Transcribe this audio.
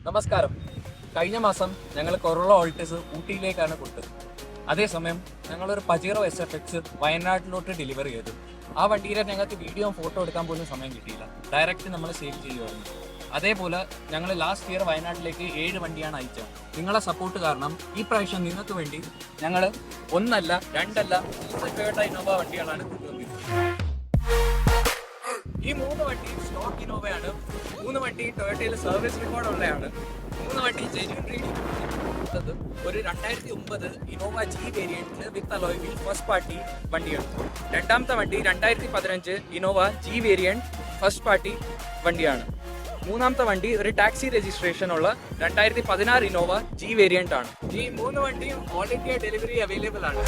നമസ്കാരം. കഴിഞ്ഞ മാസം ഞങ്ങൾ കൊറോള ഓൾട്ടിസ് ഊട്ടിയിലേക്കാണ് കൊടുത്തത്. അതേസമയം ഞങ്ങളൊരു പജീറോ SFX വയനാട്ടിലോട്ട് ഡെലിവറി ചെയ്തു. ആ വണ്ടിയിലെ ഞങ്ങൾക്ക് വീഡിയോ ഫോട്ടോ എടുക്കാൻ പോലും സമയം കിട്ടിയില്ല. ഡയറക്റ്റ് നമ്മൾ സെയിൽ ചെയ്യുമായിരുന്നു. അതേപോലെ ഞങ്ങൾ ലാസ്റ്റ് ഇയർ വയനാട്ടിലേക്ക് 7 വണ്ടിയാണ് അയച്ചത്. നിങ്ങളെ സപ്പോർട്ട് കാരണം ഈ പ്രാവശ്യം നിങ്ങൾക്ക് വേണ്ടി ഞങ്ങൾ 1 അല്ല 2 അല്ല ടൊയോട്ട ഇന്നോവ വണ്ടികളാണ് കൊണ്ടുവന്നിരുന്നത്. ഈ 3 വണ്ടി സ്റ്റോക്ക് ഇന്നോവയാണ്. 3 വണ്ടി ടൊയോട്ടയിൽ സർവീസ് റെക്കോർഡ് ഉള്ളതാണ്. 3 വണ്ടി ജെന്യൂൻ റീഡിംഗ് ഒരു 2009 ഇന്നോവ G വേരിയന്റിൽ with alloy wheel first party വണ്ടിയാണ്. രണ്ടാമത്തെ വണ്ടി 2015 Innova G variant first party വണ്ടിയാണ്. മൂന്നാമത്തെ വണ്ടി ഒരു ടാക്സി രജിസ്ട്രേഷൻ ഉള്ള 2016 ഇന്നോവ G വേരിയന്റ് ആണ്. ഈ 3 വണ്ടിയും ഓൾ ഇന്ത്യ ഡെലിവറി അവൈലബിൾ ആണ്.